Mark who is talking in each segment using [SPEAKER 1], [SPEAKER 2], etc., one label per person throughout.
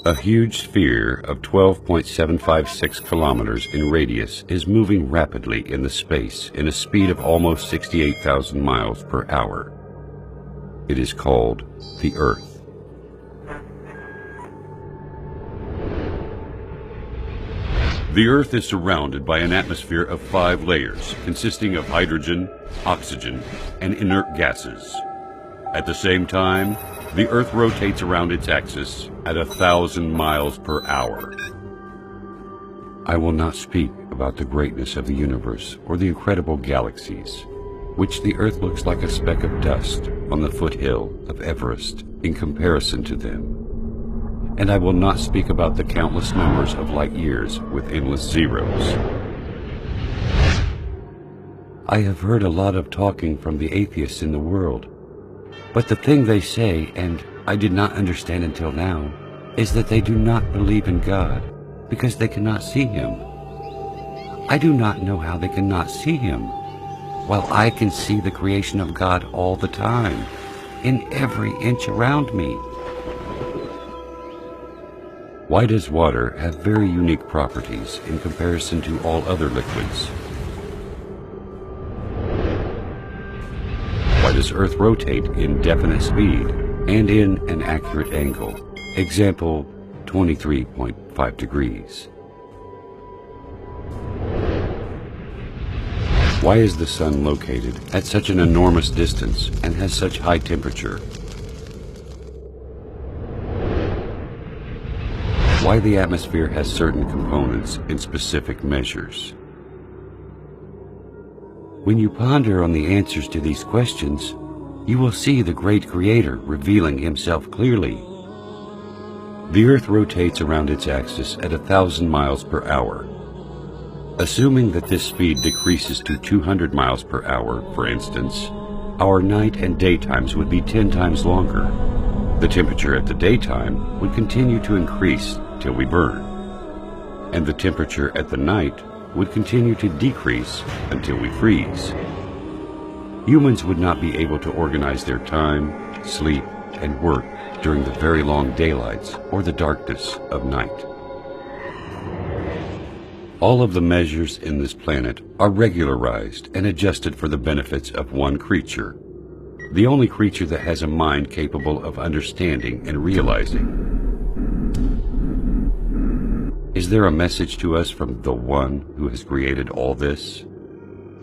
[SPEAKER 1] A huge sphere of 12.756 kilometers in radius is moving rapidly in the space in a speed of almost 68,000 miles per hour. It is called the Earth. The Earth is surrounded by an atmosphere of 5 layers consisting of hydrogen, oxygen, and inert gases. At the same time, the Earth rotates around its axis at 1,000 miles per hour. I will not speak about the greatness of the universe or the incredible galaxies, which the Earth looks like a speck of dust on the foothill of Everest in comparison to them. And I will not speak about the countless numbers of light years with endless zeros. I have heard a lot of talking from the atheists in the world. But the thing they say, and I did not understand until now, is that they do not believe in God because they cannot see Him. I do not know how they cannot see Him, while I can see the creation of God all the time, in every inch around me. Why does water have very unique properties in comparison to all other liquids? Why does Earth rotate in definite speed and in an accurate angle? Example, 23.5 degrees. Why is the Sun located at such an enormous distance and has such high temperature? Why the atmosphere has certain components in specific measures? When you ponder on the answers to these questions, you will see the great Creator revealing Himself clearly. The Earth rotates around its axis at 1,000 miles per hour. Assuming that this speed decreases to 200 miles per hour, for instance, our night and daytimes would be 10 times longer. The temperature at the daytime would continue to increase till we burn, and the temperature at the night would continue to decrease until we freeze. Humans would not be able to organize their time, sleep, and work during the very long daylights or the darkness of night. All of the measures in this planet are regularized and adjusted for the benefits of one creature, the only creature that has a mind capable of understanding and realizing. Is there a message to us from the One who has created all this?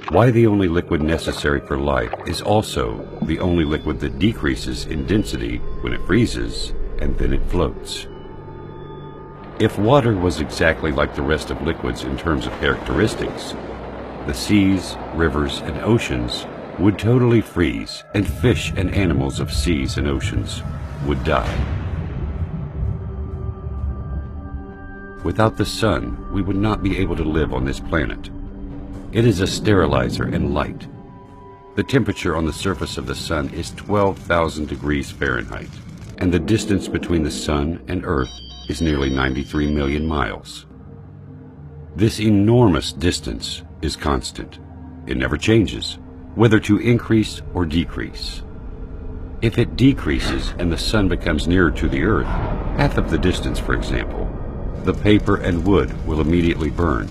[SPEAKER 1] Why the only liquid necessary for life is also the only liquid that decreases in density when it freezes and then it floats. If water was exactly like the rest of liquids in terms of characteristics, the seas, rivers, and oceans would totally freeze, and fish and animals of seas and oceans would die. Without the sun, we would not be able to live on this planet. It is a sterilizer and light. The temperature on the surface of the sun is 12,000 degrees Fahrenheit, and the distance between the sun and Earth is nearly 93 million miles. This enormous distance is constant. It never changes, whether to increase or decrease. If it decreases and the sun becomes nearer to the Earth, half of the distance, for example, the paper and wood will immediately burn.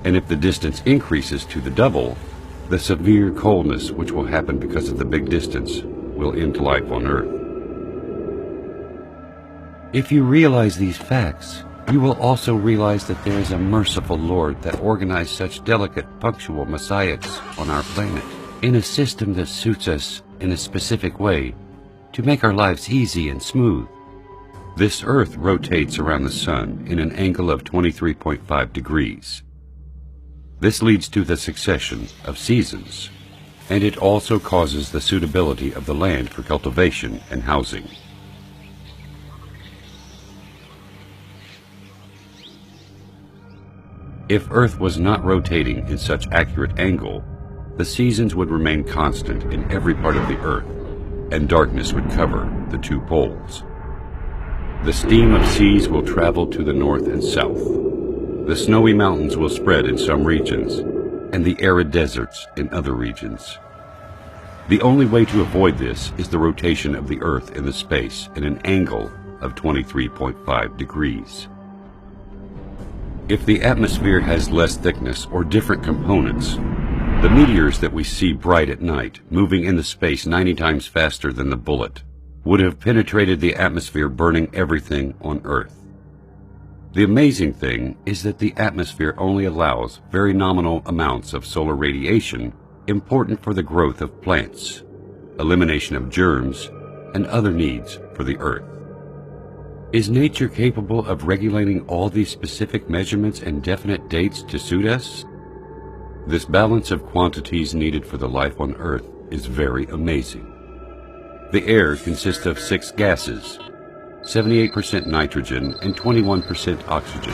[SPEAKER 1] And if the distance increases to the double, the severe coldness which will happen because of the big distance will end life on Earth. If you realize these facts, you will also realize that there is a merciful Lord that organized such delicate, punctual messiahs on our planet in a system that suits us in a specific way to make our lives easy and smooth. This Earth rotates around the Sun in an angle of 23.5 degrees. This leads to the succession of seasons, and it also causes the suitability of the land for cultivation and housing. If Earth was not rotating in such accurate angle, the seasons would remain constant in every part of the earth, and darkness would cover the two poles. The steam of seas will travel to the north and south. The snowy mountains will spread in some regions, and the arid deserts in other regions. The only way to avoid this is the rotation of the Earth in the space in an angle of 23.5 degrees. If the atmosphere has less thickness or different components, the meteors that we see bright at night, moving in the space 90 times faster than the bullet, would have penetrated the atmosphere, burning everything on Earth. The amazing thing is that the atmosphere only allows very nominal amounts of solar radiation important for the growth of plants, elimination of germs, and other needs for the Earth. Is nature capable of regulating all these specific measurements and definite dates to suit us? This balance of quantities needed for the life on Earth is very amazing. The air consists of 6 gases, 78% nitrogen and 21% oxygen.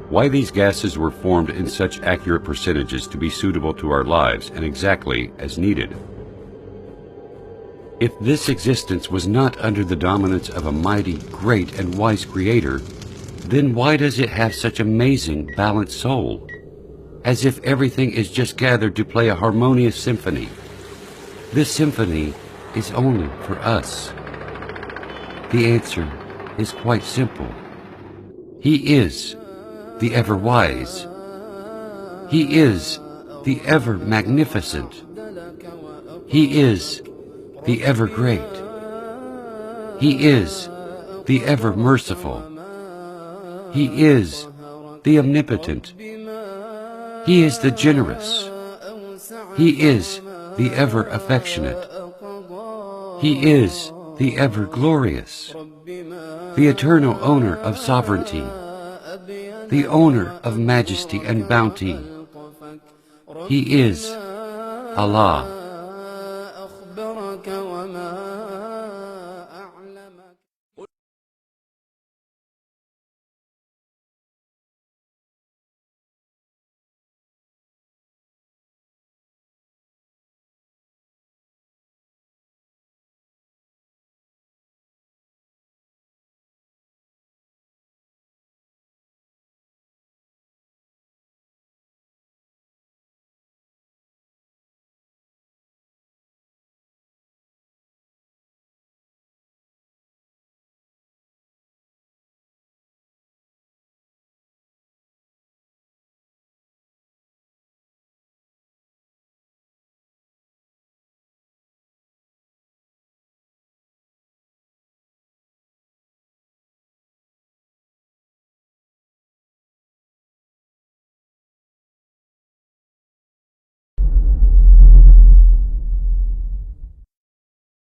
[SPEAKER 1] Why these gases were formed in such accurate percentages to be suitable to our lives and exactly as needed? If this existence was not under the dominance of a mighty, great, and wise Creator, then why does it have such amazing, balanced soul? As if everything is just gathered to play a harmonious symphony. This symphony is only for us. The answer is quite simple. He is the ever-wise. He is the ever-magnificent. He is the ever-great. He is the ever-merciful. He is the omnipotent. He is the generous. He is the ever-affectionate. He is the ever-glorious, the eternal owner of sovereignty, the owner of majesty and bounty. He is Allah.